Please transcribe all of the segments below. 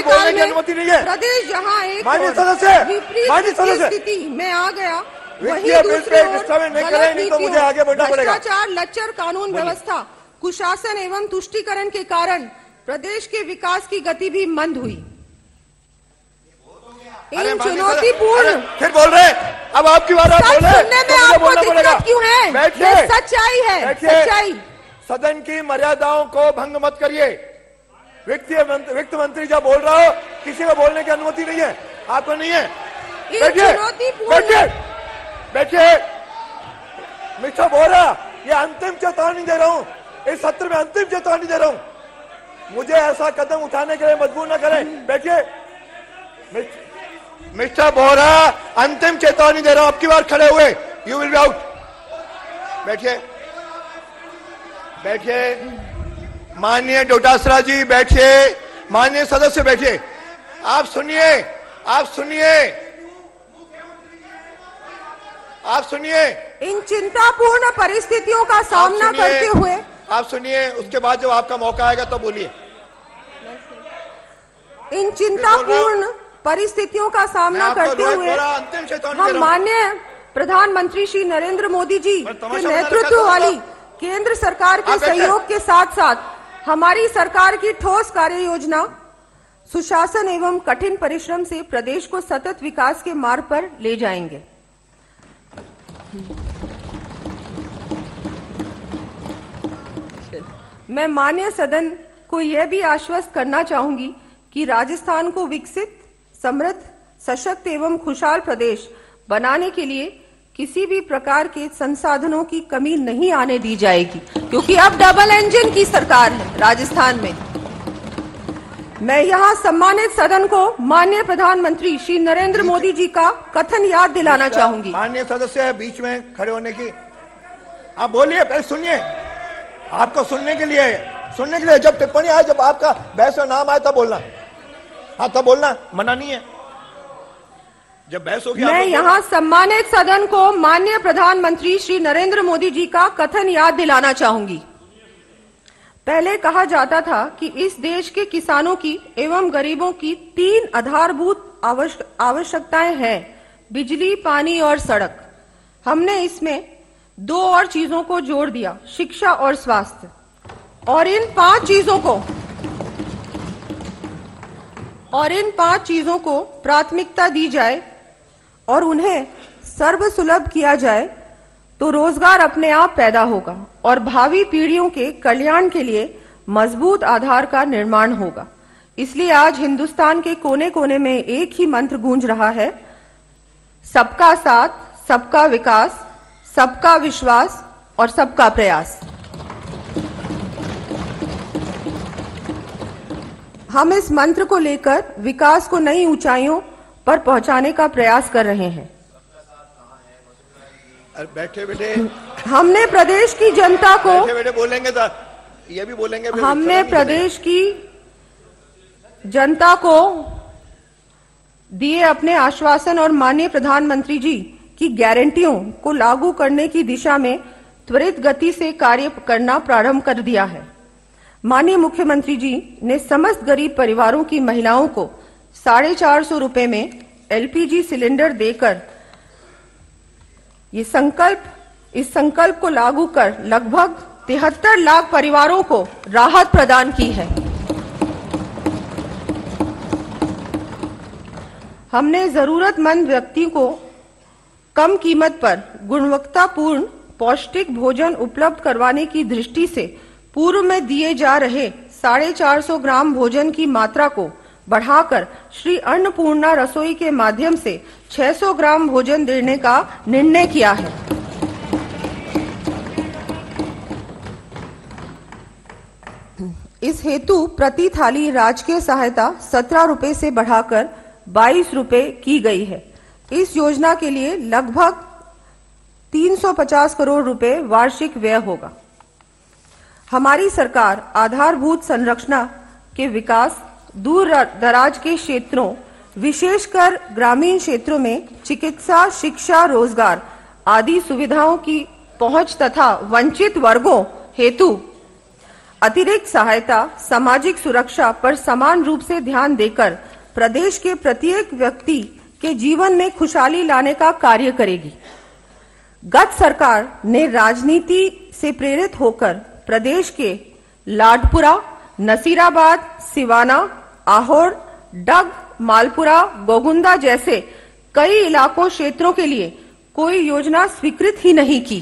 कार्यकाल में प्रदेश जहां एक विपरीत स्थिति में आ गया, वहीं दूसरी ओर गलत नीतियों, भ्रष्टाचार, लच्चर कानून व्यवस्था, कुशासन एवं तुष्टीकरण के कारण प्रदेश के विकास की गति भी मंद हुई। इन चुनौतीपूर्ण फिर बोल रहे, अब आपकी बात आप बोले, सुनने में आपको दिक्कत क्यों है? ये सच्चाई है, सच्चाई। सदन की मर्यादाओं को भंग मत करिए। वित्त मंत्री जब बोल रहा हो, किसी को बोलने की अनुमति नहीं है, आपको नहीं है। बैठिए, बैठिए, बैठिए। मिस्टर बोरा, ये अंतिम चेतावनी दे रहा हूं, इस सत्र में अंतिम चेतावनी दे रहा हूं। मुझे ऐसा कदम उठाने के लिए मजबूर न करें। बैठिए। मिस्टर बोरा, अंतिम चेतावनी दे रहा हूं, आपकी बार खड़े हुए, यू विल बी आउट। बैठिए, बैठिए। माननीय डोटासरा जी बैठिए, माननीय सदस्य बैठिए। आप सुनिए, आप सुनिए, आप सुनिए। इन चिंतापूर्ण परिस्थितियों का सामना करते हुए आप सुनिए, उसके बाद जब आपका मौका आएगा तो बोलिए। इन चिंतापूर्ण परिस्थितियों का सामना करते हुए हम माननीय प्रधानमंत्री श्री नरेंद्र मोदी जी के नेतृत्व वाली केंद्र सरकार के सहयोग के साथ साथ हमारी सरकार की ठोस कार्य योजना, सुशासन एवं कठिन परिश्रम से प्रदेश को सतत विकास के मार्ग पर ले जाएंगे। मैं माननीय सदन को यह भी आश्वस्त करना चाहूंगी कि राजस्थान को विकसित, समृद्ध, सशक्त एवं खुशहाल प्रदेश बनाने के लिए किसी भी प्रकार के संसाधनों की कमी नहीं आने दी जाएगी, क्योंकि अब डबल इंजन की सरकार है राजस्थान में। मैं यहाँ सम्मानित सदन को माननीय प्रधानमंत्री श्री नरेंद्र मोदी जी का कथन याद दिलाना चाहूंगी। माननीय सदस्य है बीच में खड़े होने की, आप बोलिए, पहले सुनिए। आपको सुनने के लिए जब टिप्पणी आए, जब आपका बहस का नाम आए तब बोलना। हाँ, तब बोलना, मना नहीं है। जब बहस होगी, मैं यहाँ सम्मानित सदन को माननीय प्रधानमंत्री श्री नरेंद्र मोदी जी का कथन याद दिलाना चाहूंगी। पहले कहा जाता था कि इस देश के किसानों की एवं गरीबों की 3 आधारभूत आवश्यकताएं हैं: बिजली, पानी और सड़क। हमने इसमें 2 और चीजों को जोड़ दिया, शिक्षा और स्वास्थ्य। और इन 5 चीजों को प्राथमिकता दी जाए और उन्हें सर्वसुलभ किया जाए तो रोजगार अपने आप पैदा होगा और भावी पीढ़ियों के कल्याण के लिए मजबूत आधार का निर्माण होगा। इसलिए आज हिंदुस्तान के कोने कोने में एक ही मंत्र गूंज रहा है: सबका साथ, सबका विकास, सबका विश्वास और सबका प्रयास। हम इस मंत्र को लेकर विकास को नई ऊंचाइयों पर पहुंचाने का प्रयास कर रहे हैं। बैठे बैठे हमने प्रदेश की जनता को, बैठे बैठे बोलेंगे तो ये भी बोलेंगे। हमने प्रदेश की जनता को दिए अपने आश्वासन और माननीय प्रधानमंत्री जी की गारंटियों को लागू करने की दिशा में त्वरित गति से कार्य करना प्रारंभ कर दिया है। माननीय मुख्यमंत्री जी ने समस्त गरीब परिवारों की महिलाओं को 450 रुपए में एलपीजी सिलेंडर देकर इस संकल्प को लागू कर लगभग 73 लाख परिवारों को राहत प्रदान की है। हमने जरूरतमंद व्यक्ति को कम कीमत पर गुणवत्तापूर्ण पौष्टिक भोजन उपलब्ध करवाने की दृष्टि से पूर्व में दिए जा रहे 450 ग्राम भोजन की मात्रा को बढ़ाकर श्री अन्नपूर्णा रसोई के माध्यम से 600 ग्राम भोजन देने का निर्णय किया है। इस हेतु प्रति थाली राजकीय सहायता 17 रुपए से बढ़ाकर 22 रुपए की गई है। इस योजना के लिए लगभग 350 करोड़ रुपए वार्षिक व्यय होगा। हमारी सरकार आधारभूत संरचना के विकास, दूर दराज के क्षेत्रों विशेषकर ग्रामीण क्षेत्रों में चिकित्सा, शिक्षा, रोजगार आदि सुविधाओं की पहुंच तथा वंचित वर्गों हेतु अतिरिक्त सहायता, सामाजिक सुरक्षा पर समान रूप से ध्यान देकर प्रदेश के प्रत्येक व्यक्ति के जीवन में खुशहाली लाने का कार्य करेगी। गत सरकार ने राजनीति से प्रेरित होकर प्रदेश के लाडपुरा, नसीराबाद, सिवाना, आहोर, डग, मालपुरा, गोगुंदा जैसे कई इलाकों क्षेत्रों के लिए कोई योजना स्वीकृत ही नहीं की।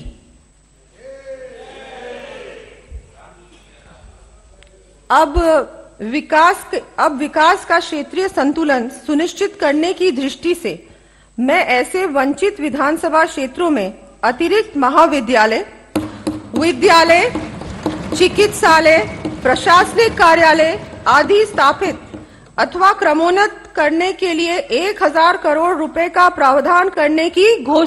अब विकास का क्षेत्रीय संतुलन सुनिश्चित करने की दृष्टि से मैं ऐसे वंचित विधानसभा क्षेत्रों में अतिरिक्त महाविद्यालय, विद्यालय, चिकित्सालय, प्रशासनिक कार्यालय आदि स्थापित अथवा क्रमोन्नत करने के लिए 1000 करोड़ रुपए का प्रावधान करने की घोषणा